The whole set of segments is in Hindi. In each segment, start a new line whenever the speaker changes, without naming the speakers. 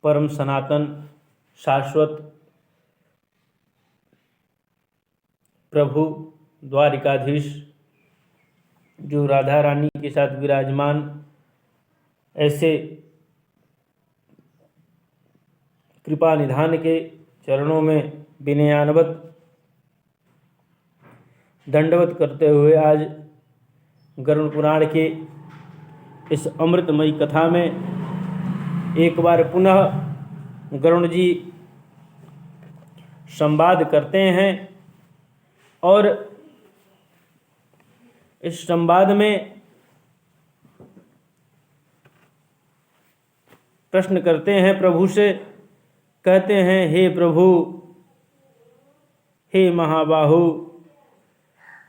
परम सनातन शाश्वत प्रभु द्वारिकाधीश जो राधा रानी के साथ विराजमान, ऐसे कृपा निधान के चरणों में विनयान्वित दंडवत करते हुए आज गरुड़ पुराण के इस अमृतमयी कथा में एक बार पुनः गरुड़ जी संवाद करते हैं और इस संवाद में प्रश्न करते हैं प्रभु से। कहते हैं, हे प्रभु, हे महाबाहु,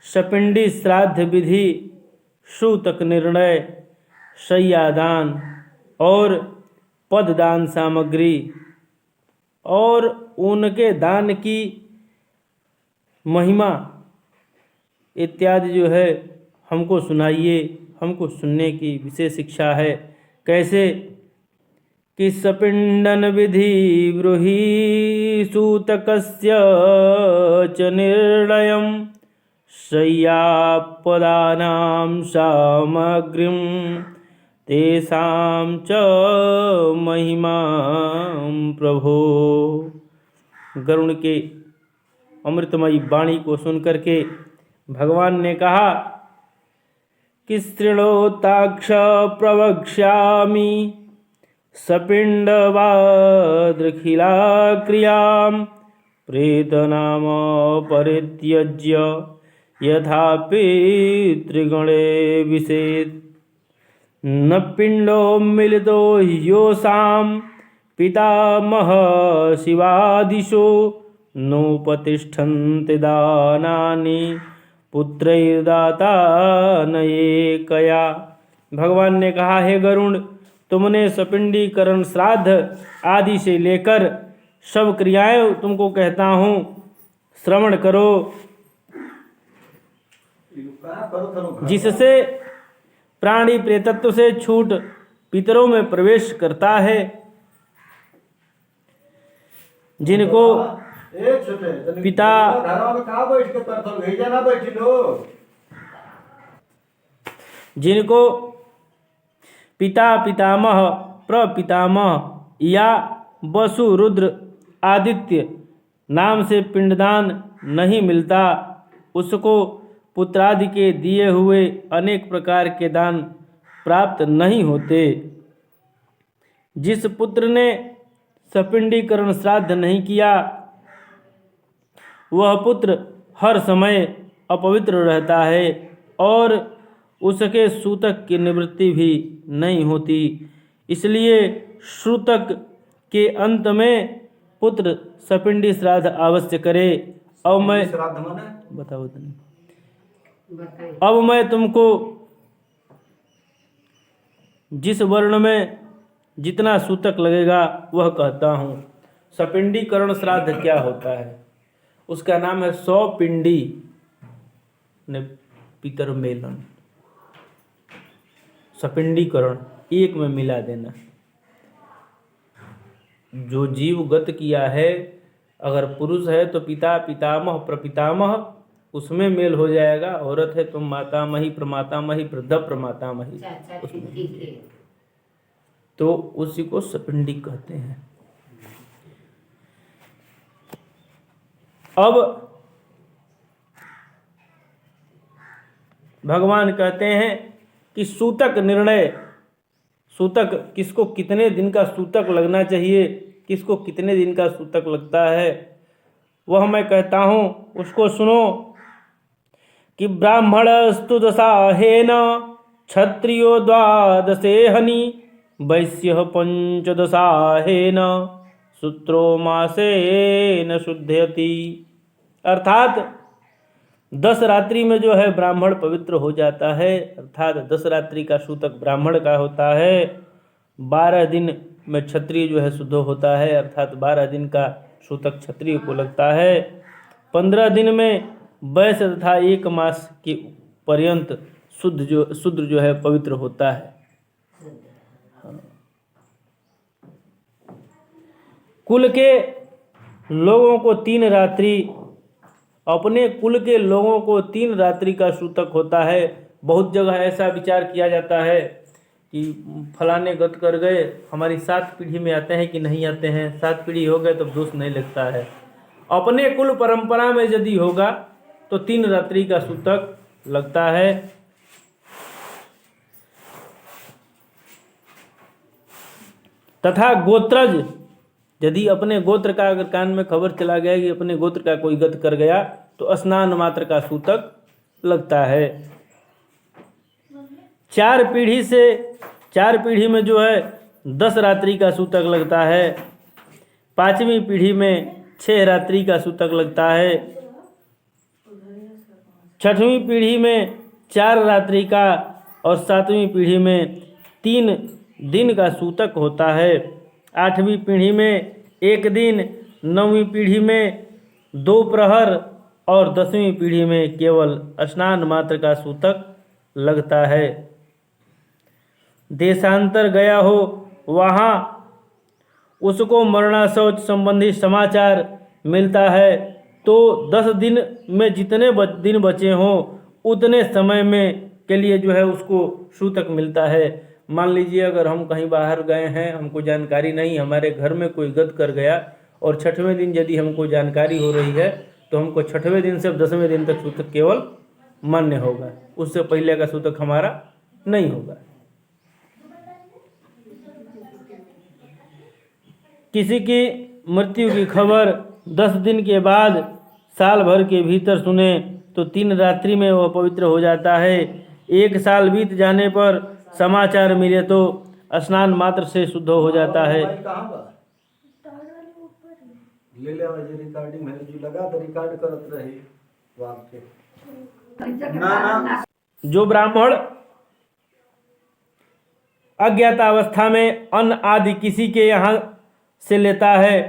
सपिंडी श्राद्ध विधि, सूतक निर्णय, शय्यादान और पददान सामग्री और उनके दान की महिमा इत्यादि जो है हमको सुनाइए। हमको सुनने की विशेष इच्छा है। कैसे कि सपिंडन विधि ब्रूहि सूतकस्य च निर्णयम् शय्यापदानां सामग्रीं तेषां च महिमा प्रभो। गरुड़ के अमृतमयी वाणी को सुनकर के भगवान ने कहा कि शृणोताक्ष प्रवक्ष्यामि सपिंडवादखिला क्रियां प्रेतनाम परित्यज्य यथा पितृगणे विशेष न पिंडो मिलितो योषां पितामह शिवादिशो नोपतिष्ठन्ते दानानि पुत्रैर्दाता नयेकया। भगवान ने कहा, हे गरुड़, तुमने सपिंडीकरण श्राद्ध आदि से लेकर सब क्रियाएं तुमको कहता हूँ, श्रवण करो, जिससे प्राणी प्रेतत्व से छूट पितरों में प्रवेश करता है, जिनको पिता पितामह प्रपितामह या वसु रुद्र आदित्य नाम से पिंडदान नहीं मिलता, उसको पुत्रादि के दिए हुए अनेक प्रकार के दान प्राप्त नहीं होते। जिस पुत्र ने सपिंडीकरण श्राद्ध नहीं किया, वह पुत्र हर समय अपवित्र रहता है और उसके सूतक की निवृत्ति भी नहीं होती। इसलिए सूतक के अंत में पुत्र सपिंडी श्राद्ध अवश्य करे। अब मैं बताओ, अब मैं तुमको जिस वर्ण में जितना सूतक लगेगा वह कहता हूँ। सपिंडीकरण श्राद्ध क्या होता है? उसका नाम है 100 पिंडी ने पितर मेलन। सपिंडीकरण एक में मिला देना। जो जीव गत किया है, अगर पुरुष है तो पिता पितामह प्रपितामह उसमें मेल हो जाएगा। औरत है तो मातामही प्रमातामही वृद्ध प्रमातामही, तो उसी को सपिंडी कहते हैं। अब भगवान कहते हैं कि सूतक निर्णय, सूतक किसको कितने दिन का सूतक लगना चाहिए, किसको कितने दिन का सूतक लगता है, वह मैं कहता हूँ, उसको सुनो। कि ब्राह्मणस्तु दशाहेन, क्षत्रियो द्वादशेहनि, वैश्यः पंचदशाहेन, सूत्रो मासेन शुद्धयति। अर्थात 10 रात्रि में जो है ब्राह्मण पवित्र हो जाता है, अर्थात 10 रात्रि का सूतक ब्राह्मण का होता है। 12 दिन में क्षत्रिय जो है शुद्ध होता है, अर्थात 12 दिन का सूतक क्षत्रिय को लगता है। 15 दिन में वैश्य तथा 1 मास के पर्यंत शूद्र जो है पवित्र होता है। कुल के लोगों को 3 रात्रि, अपने कुल के लोगों को 3 रात्रि का सूतक होता है। बहुत जगह ऐसा विचार किया जाता है कि फलाने गत कर गए, हमारी 7 पीढ़ी में आते हैं कि नहीं आते हैं, 7 पीढ़ी हो गए तो दोष नहीं लगता है। अपने कुल परंपरा में यदि होगा तो 3 रात्रि का सूतक लगता है। तथा गोत्रज, यदि अपने गोत्र का अगर कान में खबर चला गया कि अपने गोत्र का कोई गत कर गया तो स्नान मात्र का सूतक लगता है। 4 पीढ़ी में जो है 10 रात्रि का सूतक लगता है। 5वीं पीढ़ी में 6 रात्रि का सूतक लगता है। 6वीं पीढ़ी में 4 रात्रि का और 7वीं पीढ़ी में 3 दिन का सूतक होता है। 8वीं पीढ़ी में 1 दिन, 9वीं पीढ़ी में 2 प्रहर और 10वीं पीढ़ी में केवल स्नान मात्र का सूतक लगता है। देशांतर गया हो, वहाँ उसको मरणाशौच संबंधी समाचार मिलता है तो 10 दिन में जितने दिन बचे हों उतने समय में के लिए जो है उसको सूतक मिलता है। मान लीजिए अगर हम कहीं बाहर गए हैं, हमको जानकारी नहीं, हमारे घर में कोई गत कर गया और 6वें दिन यदि हमको जानकारी हो रही है तो हमको 6वें दिन से 10वें दिन तक सूतक केवल मान्य होगा, उससे पहले का सूतक हमारा नहीं होगा। किसी की मृत्यु की खबर 10 दिन के बाद साल भर के भीतर सुने तो 3 रात्रि में वह पवित्र हो जाता है। 1 साल बीत जाने पर समाचार मिले तो स्नान मात्र से शुद्ध हो जाता है। जो ब्राह्मण अज्ञातावस्था में अन्न आदि किसी के यहाँ से लेता है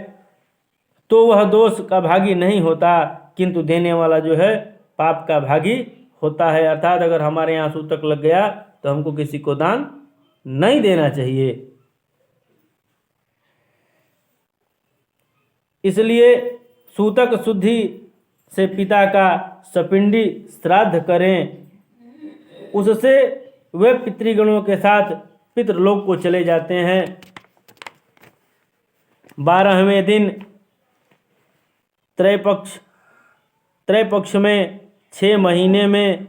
तो वह दोष का भागी नहीं होता, किंतु देने वाला जो है पाप का भागी होता है। अर्थात अगर हमारे यहाँ सूतक लग गया तो हमको किसी को दान नहीं देना चाहिए। इसलिए सूतक शुद्धि से पिता का सपिंडी श्राद्ध करें, उससे वे पितृगणों के साथ पितृलोक को चले जाते हैं। 12वें दिन त्रैपक्ष में 6 महीने में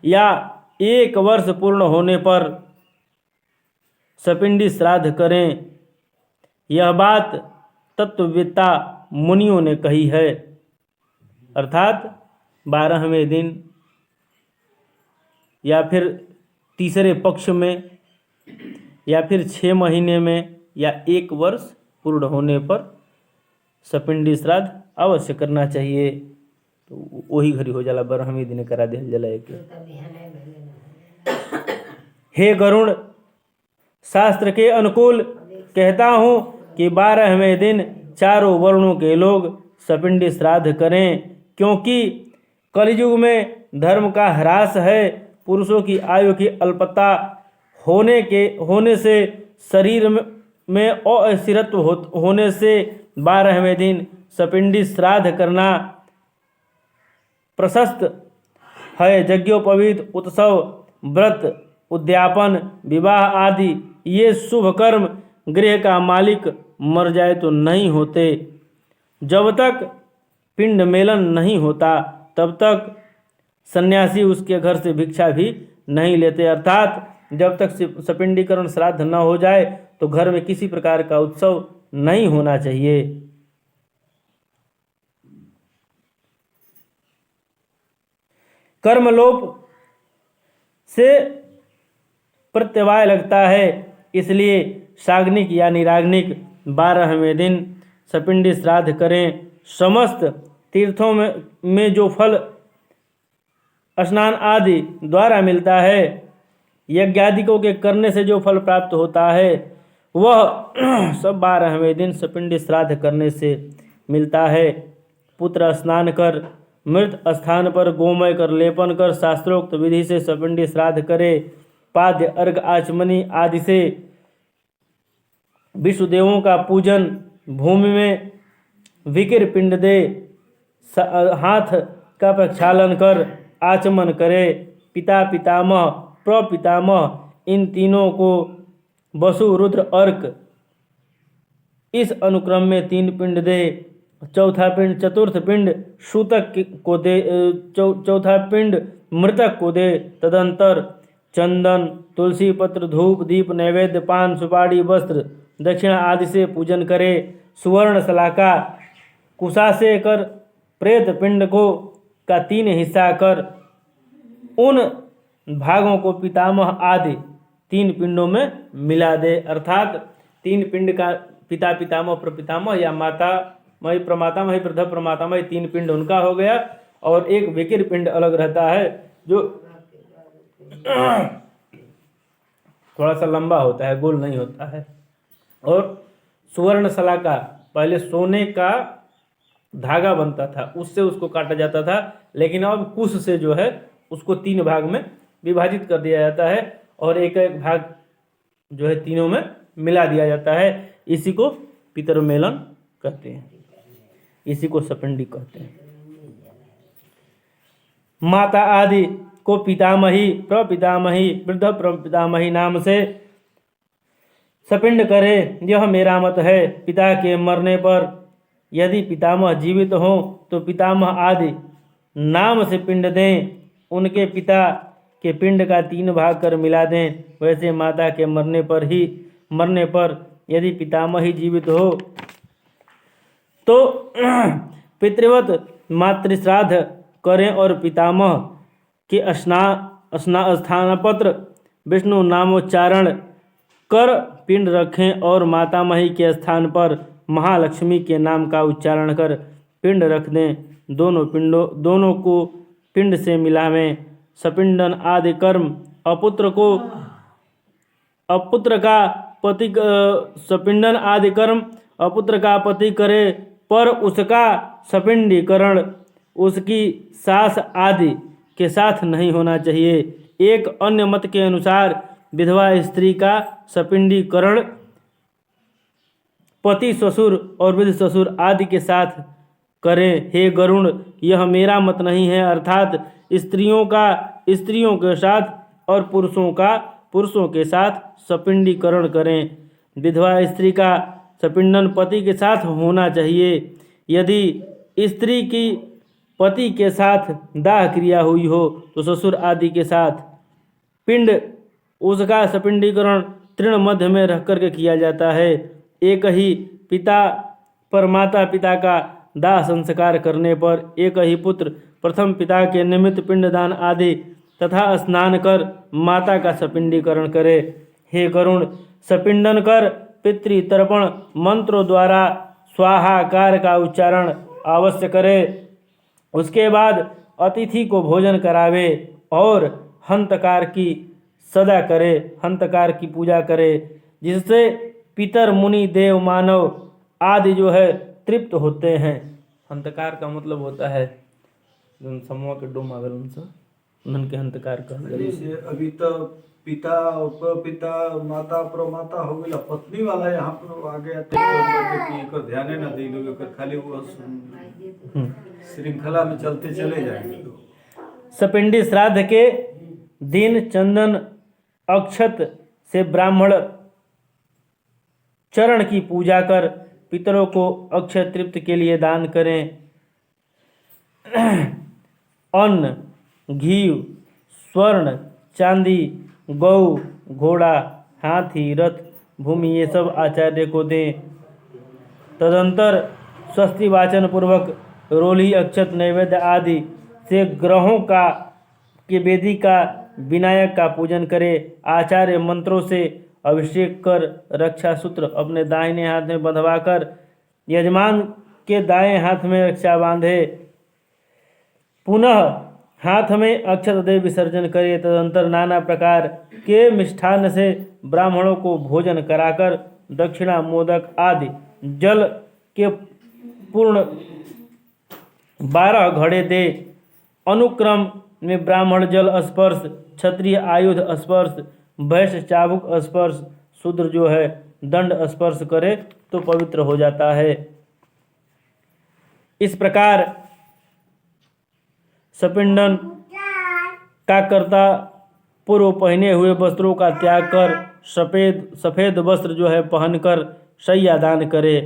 या 1 वर्ष पूर्ण होने पर सपिंडी श्राद्ध करें। यह बात तत्ववेत्ता मुनियों ने कही है। अर्थात 12वें दिन या फिर तीसरे पक्ष में या फिर 6 महीने में या 1 वर्ष पूर्ण होने पर सपिंडी श्राद्ध अवश्य करना चाहिए। तो वही घड़ी हो जाला 12वें दिन करा दिया जला एक। हे गरुण, शास्त्र के अनुकूल कहता हूँ कि 12वें दिन चारों वर्णों के लोग सपिंडी श्राद्ध करें, क्योंकि कलयुग में धर्म का ह्रास है। पुरुषों की आयु की अल्पता होने से शरीर में अस्थिरत्व होने से 12वें दिन सपिंडी श्राद्ध करना प्रशस्त है। यज्ञोपवीत, उत्सव, व्रत, उद्यापन, विवाह आदि ये शुभ कर्म गृह का मालिक मर जाए तो नहीं होते। जब तक पिंड मेलन नहीं होता तब तक सन्यासी उसके घर से भिक्षा भी नहीं लेते। अर्थात जब तक सपिंडीकरण श्राद्ध न हो जाए तो घर में किसी प्रकार का उत्सव नहीं होना चाहिए। कर्मलोप से प्रत्यवाय लगता है, इसलिए साग्निक यानी रागनिक 12वें दिन सपिंडी श्राद्ध करें। समस्त तीर्थों में जो फल स्नान आदि द्वारा मिलता है, यज्ञादिकों के करने से जो फल प्राप्त होता है, वह सब 12वें दिन सपिंडी श्राद्ध करने से मिलता है। पुत्र स्नान कर, मृत स्थान पर गोमय कर लेपन कर, शास्त्रोक्त विधि से सपिंडी श्राद्ध करे। पाद्य, अर्घ, आचमनी आदि से विष्णुदेवों का पूजन भूमि में विकिर पिंड दे, हाथ का प्रक्षालन कर आचमन करे। पिता पितामह प्रपितामह इन तीनों को वसु रुद्र अर्क इस अनुक्रम में 3 पिंड दे। चौथा पिंड चतुर्थ पिंड सूतक को दे, चौथा पिंड मृतक को दे। तदंतर चंदन तुलसी पत्र धूप दीप नैवेद्य पान सुपारी वस्त्र दक्षिणा आदि से पूजन करे। सुवर्ण शलाका कुशा से कर प्रेत पिंड को का 3 हिस्सा कर उन भागों को पितामह आदि 3 पिंडों में मिला दे। अर्थात 3 पिंड का पिता पितामह प्रपितामह या माता मई प्रमातामह वृद्ध प्रमातामह 3 पिंड उनका हो गया, और एक विकिर पिंड अलग रहता है जो थोड़ा सा लंबा होता है, गोल नहीं होता है। और सुवर्ण शलाका पहले सोने का धागा बनता था, उससे उसको काटा जाता था, लेकिन अब कुश से जो है उसको 3 भाग में विभाजित कर दिया जाता है और एक एक भाग जो है तीनों में मिला दिया जाता है। इसी को पितरमेलन कहते हैं, इसी को सपिंडी कहते हैं। माता आदि को पितामही प्रपितामही वृद्ध प्रपितामही नाम से सपिंड करे, यह मेरा मत है। पिता के मरने पर यदि पितामह जीवित हो तो पितामह आदि नाम से पिंड दें, उनके पिता के पिंड का 3 भाग कर मिला दें। वैसे माता के मरने पर यदि पितामह ही जीवित हो तो पितृवत मातृश्राद्ध करें और पितामह के स्थानपत्र विष्णु नामोच्चारण कर पिंड रखें और मातामही के स्थान पर महालक्ष्मी के नाम का उच्चारण कर पिंड रख दें। दोनों को पिंड से मिलावें। सपिंडन आदि कर्म अपुत्र का पति सपिंडन आदि कर्म अपुत्र का पति करे, पर उसका सपिंडीकरण उसकी सास आदि के साथ नहीं होना चाहिए। एक अन्य मत के अनुसार विधवा स्त्री का सपिंडीकरण पति ससुर और वृद्ध ससुर आदि के साथ करें। हे गरुण, यह मेरा मत नहीं है, अर्थात स्त्रियों का स्त्रियों के साथ और पुरुषों का पुरुषों के साथ सपिंडीकरण करें। विधवा स्त्री का सपिंडन पति के साथ होना चाहिए। यदि स्त्री की पति के साथ दाह क्रिया हुई हो तो ससुर आदि के साथ पिंड उसका सपिंडीकरण तृण मध्य में रख करके किया जाता है। एक ही पिता पर माता पिता का दाह संस्कार करने पर एक ही पुत्र प्रथम पिता के निमित्त पिंडदान आदि तथा स्नान कर माता का सपिंडीकरण करे। हे गरुण, सपिंडन कर पितृतर्पण मंत्रों द्वारा स्वाहाकार का उच्चारण अवश्य करे। उसके बाद अतिथि को भोजन करावे और हंतकार की सदा करे, हंतकार की पूजा करे, जिससे पितर मुनि देव मानव आदि जो है तृप्त होते हैं। हंतकार का मतलब होता है समूह के डोम अगर उनसे उनके हंतकार का
अभी तो पिता प्रपिता माता प्रमाता हो गया, पत्नी वाला यहाँ पर आ गया तो ध्यान न दी लोग, खाली वो श्रृंखला में चलते चले जाएंगे।
सपिंडी श्राद्ध के दिन चंदन अक्षत से ब्राह्मण चरण की पूजा कर पितरों को अक्षय तृप्त के लिए दान करें। अन्न घी स्वर्ण चांदी गौ घोड़ा हाथी रथ भूमि ये सब आचार्य को दें। तदंतर स्वस्ति वाचन पूर्वक रोली अक्षत नैवेद्य आदि से ग्रहों का के वेदी का विनायक का पूजन करे। आचार्य मंत्रों से अभिषेक कर रक्षा सूत्र अपने दाहिने हाथ में बंधवा कर यजमान के दाएं हाथ में रक्षा बांधे। पुनः हाथ में अक्षत दे विसर्जन करे। तदंतर नाना प्रकार के मिष्ठान्न से ब्राह्मणों को भोजन कराकर दक्षिणा मोदक आदि जल के पूर्ण 12 घड़े दे। अनुक्रम में ब्राह्मण जल स्पर्श, क्षत्रिय आयुध स्पर्श, वैश्य चाबुक स्पर्श, शूद्र जो है दंड स्पर्श करे तो पवित्र हो जाता है। इस प्रकार सपिंडन का कर्ता पूर्व पहने हुए वस्त्रों का त्याग कर सफेद वस्त्र जो है पहनकर शय्यादान करे।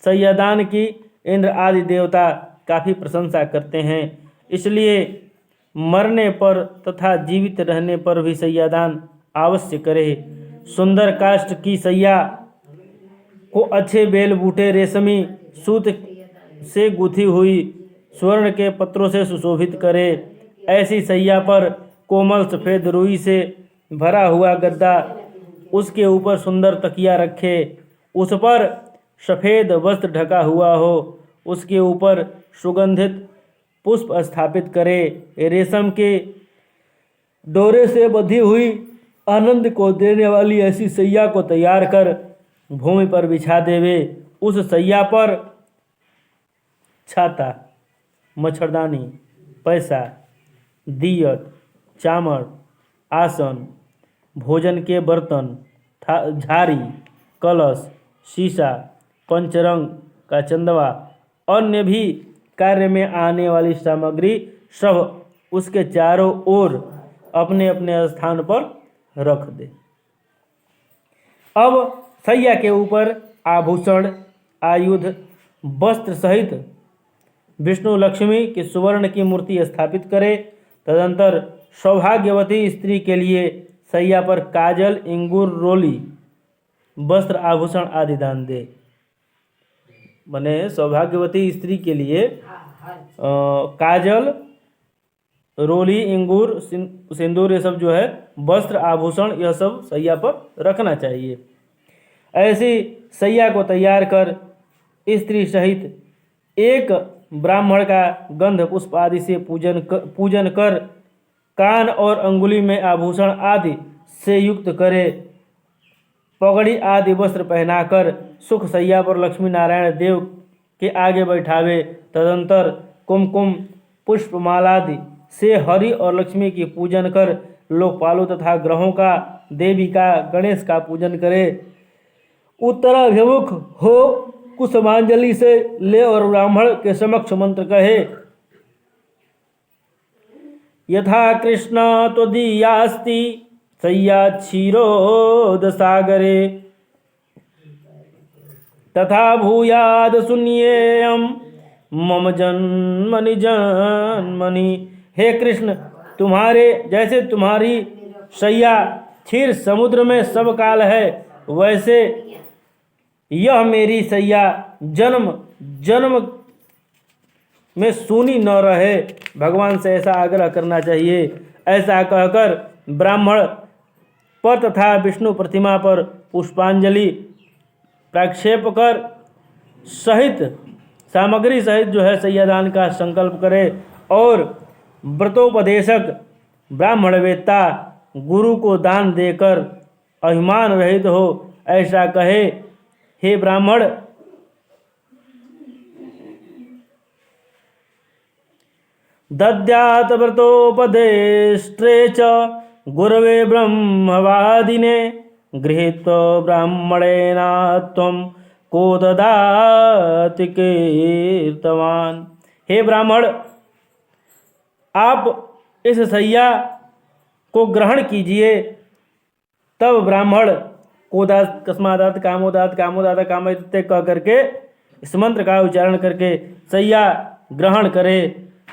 शय्यादान की इंद्र आदि देवता काफ़ी प्रशंसा करते हैं। इसलिए मरने पर तथा जीवित रहने पर भी शय्यादान अवश्य करे। सुंदर काष्ठ की शैया को अच्छे बेल बूटे रेशमी सूत से गुथी हुई स्वर्ण के पत्रों से सुशोभित करे। ऐसी शैया पर कोमल सफ़ेद रुई से भरा हुआ गद्दा, उसके ऊपर सुंदर तकिया रखे, उस पर सफ़ेद वस्त्र ढका हुआ हो, उसके ऊपर सुगंधित पुष्प स्थापित करे। रेशम के डोरे से बंधी हुई आनंद को देने वाली ऐसी शैया को तैयार कर भूमि पर बिछा देवे। उस शैया पर छाता, मच्छरदानी, पैसा, दियत, चामर, आसन, भोजन के बर्तन, झारी, कलश, शीशा, पंचरंग का चंदवा, अन्य भी कार्य में आने वाली सामग्री सब उसके चारों ओर अपने अपने स्थान पर रख दे। अब शैया के ऊपर आभूषण, आयुध, वस्त्र सहित विष्णु लक्ष्मी की सुवर्ण की मूर्ति स्थापित करे। तदंतर सौभाग्यवती स्त्री के लिए शैया पर काजल, इंगूर, रोली, वस्त्र, आभूषण आदि दान दे। माने सौभाग्यवती स्त्री के लिए काजल, रोली, इंगूर, सिंदूर, ये सब जो है वस्त्र, आभूषण, यह सब शैया पर रखना चाहिए। ऐसी शैया को तैयार कर स्त्री सहित एक ब्राह्मण का गंध पुष्प आदि से पूजन कर कान और अंगुली में आभूषण आदि से युक्त करे। पगड़ी आदि वस्त्र पहनाकर सुख शैया पर लक्ष्मी नारायण देव के आगे बैठावे। तदंतर कुमकुम, पुष्पमालादि से हरि और लक्ष्मी की पूजन कर लोकपालों तथा ग्रहों का, देवी का, गणेश का पूजन करे। उत्तराभिमुख हो कुसुमांजलि से ले और ब्राह्मण के समक्ष मंत्र कहे। यथा कृष्ण त्वदीयास्ति शय्या क्षीरोद सागरे तथा भूयाद शून्येयम मम जन्मनि जन्मनि। हे कृष्ण, जैसे तुम्हारी शैया क्षीर समुद्र में सब काल है, वैसे यह मेरी शैया जन्म जन्म में सूनी न रहे। भगवान से ऐसा आग्रह करना चाहिए। ऐसा कहकर ब्राह्मण पर तथा विष्णु प्रतिमा पर पुष्पांजलि प्रक्षेप कर सहित सामग्री सहित जो है शैयादान का संकल्प करे और व्रतोपदेशक ब्राह्मणवेत्ता गुरु को दान देकर अभिमान रहित हो ऐसा कहे। हे ब्राह्मण, दद्यात् व्रतोपदेष्ट्रे च गुरवे ब्रह्मवादिने गृहीत्वा ब्राह्मणेन त्वं को ददाति कीर्तवान। हे ब्राह्मण, आप इस शैया को ग्रहण कीजिए। तब ब्राह्मण कोदात कस्मादात कामोदात कामोदात कामयते कह करके इस मंत्र का उच्चारण करके शैया ग्रहण करे।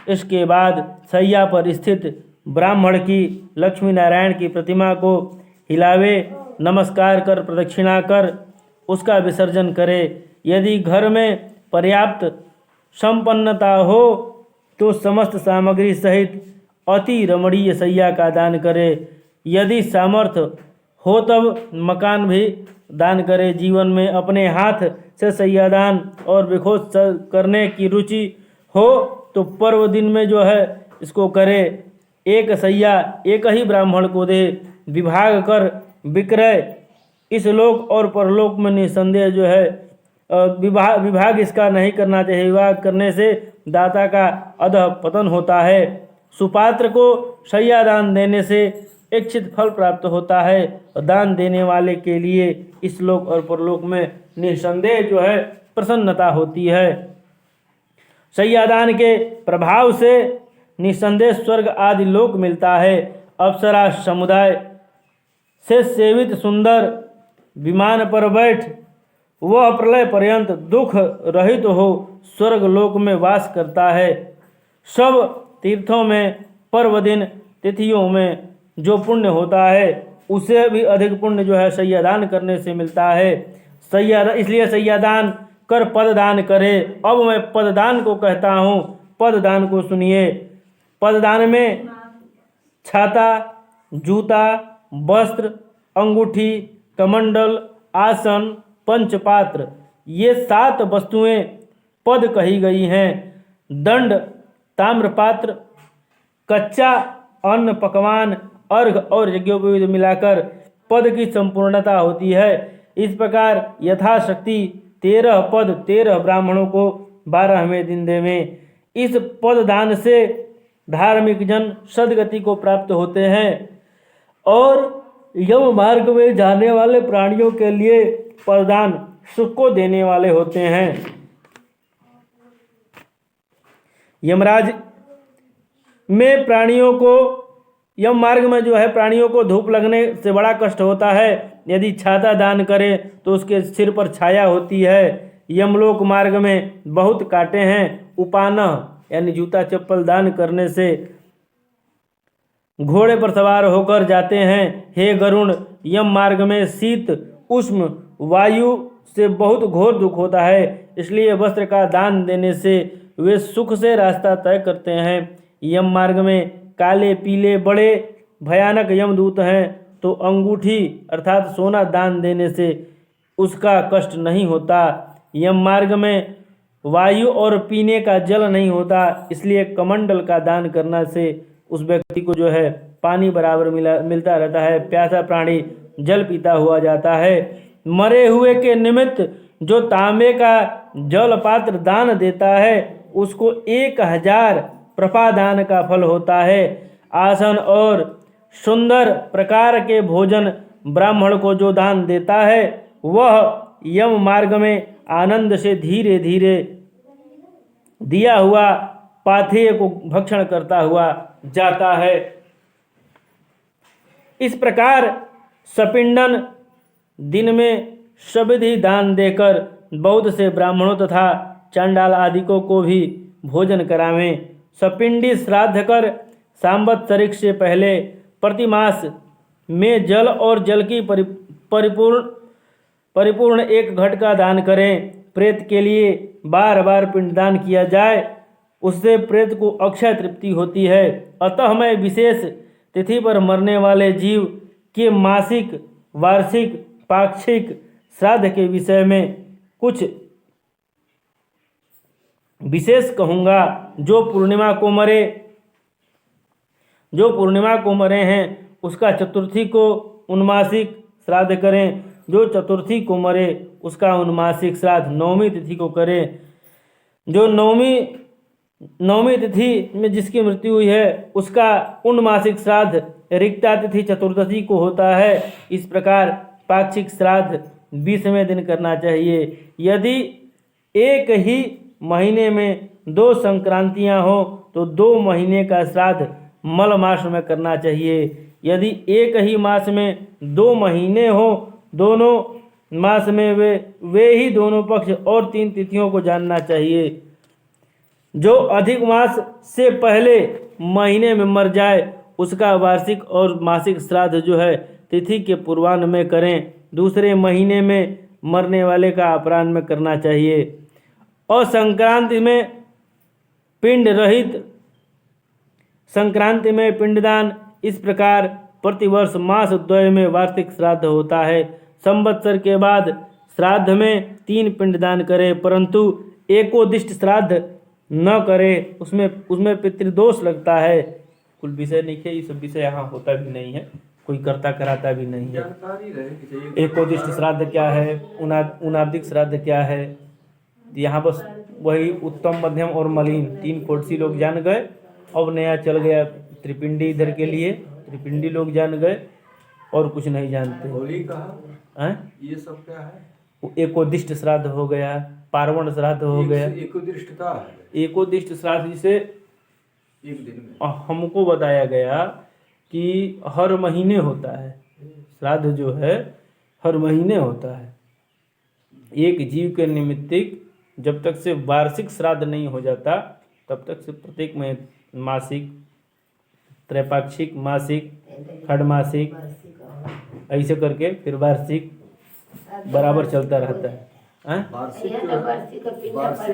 इसके बाद शैया पर स्थित ब्राह्मण की लक्ष्मी नारायण की प्रतिमा को हिलावे, नमस्कार कर प्रदक्षिणा कर उसका विसर्जन करे। यदि घर में पर्याप्त संपन्नता हो तो समस्त सामग्री सहित अति रमणीय शैया का दान करे। यदि सामर्थ्य हो तब मकान भी दान करे। जीवन में अपने हाथ से शैयादान और विखोज करने की रुचि हो तो पर्व दिन में जो है इसको करे। एक शैया एक ही ब्राह्मण को दे, विभाग कर विक्रय इस लोक और परलोक में निसंदेह जो है विभाग इसका नहीं करना चाहिए। विभाग करने से दाता का अधः पतन होता है। सुपात्र को शैयादान देने से इच्छित फल प्राप्त होता है। और दान देने वाले के लिए इस लोक और परलोक में निसंदेह जो है प्रसन्नता होती है। शय्यादान के प्रभाव से निसंदेह स्वर्ग आदि लोक मिलता है। अप्सरा समुदाय से सेवित सुंदर विमान पर बैठ वह प्रलय पर्यंत दुख रहित हो स्वर्ग लोक में वास करता है। सब तीर्थों में पर्व दिन तिथियों में जो पुण्य होता है उसे भी अधिक पुण्य जो है शय्यादान करने से मिलता है। इसलिए शय्यादान कर पददान करे। अब मैं पददान को कहता हूँ, पददान को सुनिए। पददान में छाता, जूता, वस्त्र, अंगूठी, कमंडल, आसन, पंचपात्र ये 7 वस्तुएं पद कही गई हैं। दंड, ताम्रपात्र, कच्चा अन्न, पकवान, अर्घ और यज्ञोपवीत मिलाकर पद की संपूर्णता होती है। इस प्रकार यथाशक्ति 13 पद 13 ब्राह्मणों को 12वें दिन देवें। इस पद दान से धार्मिक जन सदगति को प्राप्त होते हैं और यम मार्ग में जाने वाले प्राणियों के लिए पददान सुख को देने वाले होते हैं। यमराज में प्राणियों को यम मार्ग में जो है प्राणियों को धूप लगने से बड़ा कष्ट होता है। यदि छाता दान करे तो उसके सिर पर छाया होती है। यमलोक मार्ग में बहुत कांटे हैं। उपानह यानी जूता चप्पल दान करने से घोड़े पर सवार होकर जाते हैं। हे गरुण, यम मार्ग में शीत उष्ण वायु से बहुत घोर दुख होता है, इसलिए वस्त्र का दान देने से वे सुख से रास्ता तय करते हैं। यम मार्ग में काले पीले बड़े भयानक यमदूत हैं, तो अंगूठी अर्थात सोना दान देने से उसका कष्ट नहीं होता। यम मार्ग में वायु और पीने का जल नहीं होता, इसलिए कमंडल का दान करने से उस व्यक्ति को जो है पानी बराबर मिलता रहता है। प्यासा प्राणी जल पीता हुआ जाता है। मरे हुए के निमित्त जो तांबे का जल पात्र दान देता है उसको 1000 प्रपादान का फल होता है। आसन और सुंदर प्रकार के भोजन ब्राह्मण को जो दान देता है वह यम मार्ग में आनंद से धीरे धीरे दिया हुआ पाथेय को भक्षण करता हुआ जाता है। इस प्रकार सपिंडन दिन में सविधि दान देकर बहुत से ब्राह्मणों तथा चांडाल आदिकों को भी भोजन करावें। सपिंडी श्राद्ध कर सांवत्सरिक से पहले प्रतिमास में जल और जल की परिपूर्ण 1 घट का दान करें। प्रेत के लिए बार बार पिंडदान किया जाए, उससे प्रेत को अक्षय तृप्ति होती है। अतः मैं विशेष तिथि पर मरने वाले जीव के मासिक, वार्षिक, पाक्षिक श्राद्ध के विषय में कुछ विशेष कहूँगा। जो पूर्णिमा को मरे हैं उसका चतुर्थी को उन्मासिक श्राद्ध करें। जो चतुर्थी को मरे उसका उन्मासिक श्राद्ध 9वीं तिथि को करें। जो नौवीं तिथि में जिसकी मृत्यु हुई है उसका उन्मासिक श्राद्ध रिक्ता तिथि चतुर्दशी को होता है। इस प्रकार पाक्षिक श्राद्ध 20वें दिन करना चाहिए। यदि एक ही महीने में 2 संक्रांतियां हो तो 2 महीने का श्राद्ध मल मास में करना चाहिए। यदि एक ही मास में 2 महीने हो, दोनों मास में वे ही दोनों पक्ष और 3 तिथियों को जानना चाहिए। जो अधिक मास से पहले महीने में मर जाए उसका वार्षिक और मासिक श्राद्ध जो है तिथि के पूर्वान्ह में करें। दूसरे महीने में मरने वाले का अपराह्न में करना चाहिए। और संक्रांति में पिंडदान इस प्रकार प्रतिवर्ष मास द्वय में वार्षिक श्राद्ध होता है। संवत्सर के बाद श्राद्ध में 3 पिंडदान करे, परंतु एकोदिष्ट श्राद्ध न करे, उसमें पितृदोष लगता है। कुल विषय नहीं है, ये सब विषय यहाँ होता भी नहीं है, कोई करता कराता भी नहीं है। एकोदिष्ट श्राद्ध क्या है, उनाब्दिक श्राद्ध क्या है, यहाँ बस वही उत्तम, मध्यम और मलिन 3 कोटसी लोग जान गए। अब नया चल गया त्रिपिंडी इधर के लिए। त्रिपिंडी लोग जान गए और कुछ नहीं जानते
होली कहा,
हैं।
ये सब क्या है?
वो एकोदिष्ट श्राद्ध हो गया, पार्वण श्राद्ध हो गया।
एक दृष्टता है,
एकोदिष्ट श्राद्ध जिसे
एक दिन में।
हमको बताया गया कि हर महीने होता है श्राद्ध, जो है हर महीने होता है। एक जीव के निमित्तिक जब तक से वार्षिक श्राद्ध नहीं हो जाता तब तक से प्रत्येक मासिक, त्रैपाक्षिक, मासिक, खंडमासिक, ऐसे करके फिर वार्षिक बराबर चलता रहता है।
वार्षिक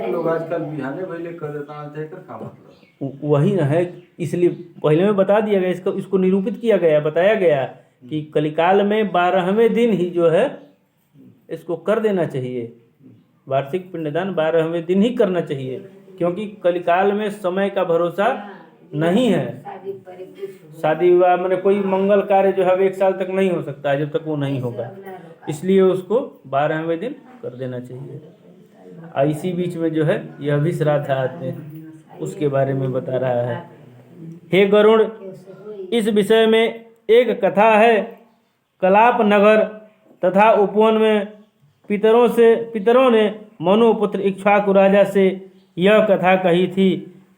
लोग आजकल बिहाने भइले कर देता है, का मतलब
वही ना है, इसलिए पहले में बता दिया गया, इसको निरूपित किया गया, बताया गया कि कलिकाल में 12वें दिन ही जो है इसको कर देना चाहिए। वार्षिक पिंडदान 12वें दिन ही करना चाहिए, क्योंकि कलिकाल में समय का भरोसा नहीं है। शादी विवाह मैंने कोई मंगल कार्य जो है 1 साल तक नहीं हो सकता है जब तक वो नहीं होगा, इसलिए उसको 12वें दिन कर देना चाहिए। इसी बीच में जो है यह भी श्राद्ध आते हैं, उसके बारे में बता रहा है। हे गरुड़, इस विषय में एक कथा है। कलाप नगर तथा उपवन में पितरों ने मनुपुत्र इक्ष्वाकु राजा से यह कथा कही थी,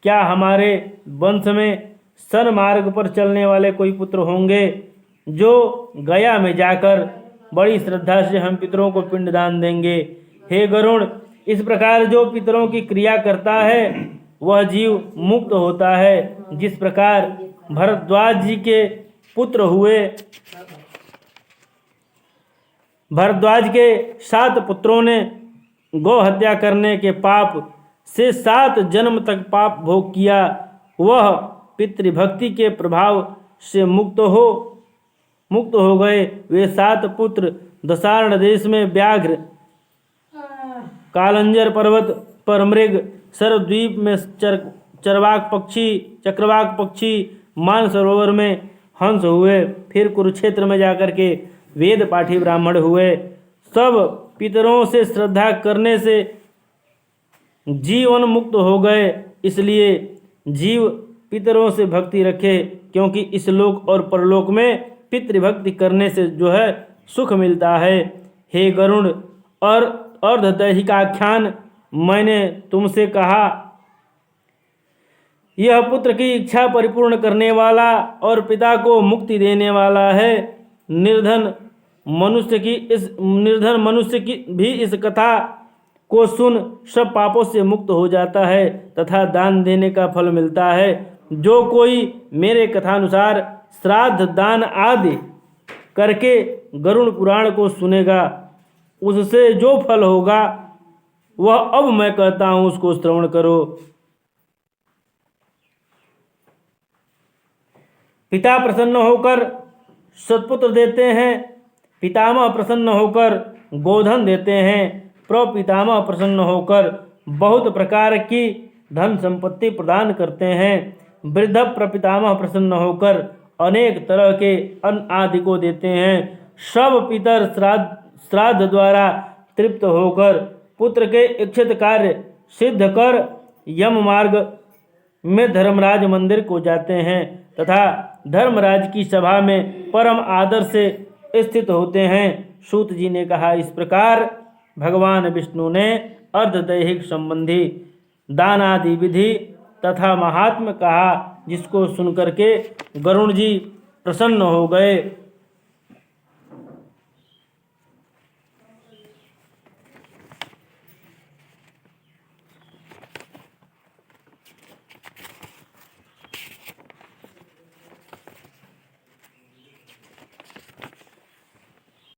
क्या हमारे वंश में सन्मार्ग पर चलने वाले कोई पुत्र होंगे जो गया में जाकर बड़ी श्रद्धा से हम पितरों को पिंडदान देंगे। हे गरुड़, इस प्रकार जो पितरों की क्रिया करता है वह जीव मुक्त होता है। जिस प्रकार भरद्वाज जी के पुत्र हुए, भरद्वाज के 7 पुत्रों ने गौ हत्या करने के पाप से 7 जन्म तक पाप भोग किया, वह पितृभक्ति के प्रभाव से मुक्त हो गए। वे 7 पुत्र दशार्ण देश में व्याघ्र, कालंजर पर्वत पर मृग, सरद्वीप में चक्रवाक पक्षी, मानसरोवर में हंस हुए। फिर कुरुक्षेत्र में जाकर के वेद पाठी ब्राह्मण हुए। सब पितरों से श्रद्धा करने से जीवन मुक्त हो गए। इसलिए जीव पितरों से भक्ति रखे, क्योंकि इस लोक और परलोक में पितृभक्ति करने से जो है सुख मिलता है। हे गरुड़, और अर्धदैहिकाख्यान मैंने तुमसे कहा, यह पुत्र की इच्छा परिपूर्ण करने वाला और पिता को मुक्ति देने वाला है। निर्धन मनुष्य की भी इस कथा को सुन सब पापों से मुक्त हो जाता है तथा दान देने का फल मिलता है। जो कोई मेरे कथानुसार श्राद्ध, दान आदि करके गरुड़ पुराण को सुनेगा, उससे जो फल होगा वह अब मैं कहता हूँ उसको श्रवण करो। पिता प्रसन्न होकर सत्पुत्र देते हैं, पितामह प्रसन्न होकर गोधन देते हैं, प्रपितामह प्रसन्न होकर बहुत प्रकार की धन संपत्ति प्रदान करते हैं, वृद्ध प्रपितामह प्रसन्न होकर अनेक तरह के अन्न आदि को देते हैं। सब पितर श्राद्ध द्वारा तृप्त होकर पुत्र के इच्छित कार्य सिद्ध कर यम मार्ग में धर्मराज मंदिर को जाते हैं तथा धर्मराज की सभा में परम आदर से स्थित होते हैं। सूत जी ने कहा, इस प्रकार भगवान विष्णु ने अर्धदैहिक संबंधी दान आदि विधि तथा महात्म्य कहा, जिसको सुनकर के गरुड़ जी प्रसन्न हो गए।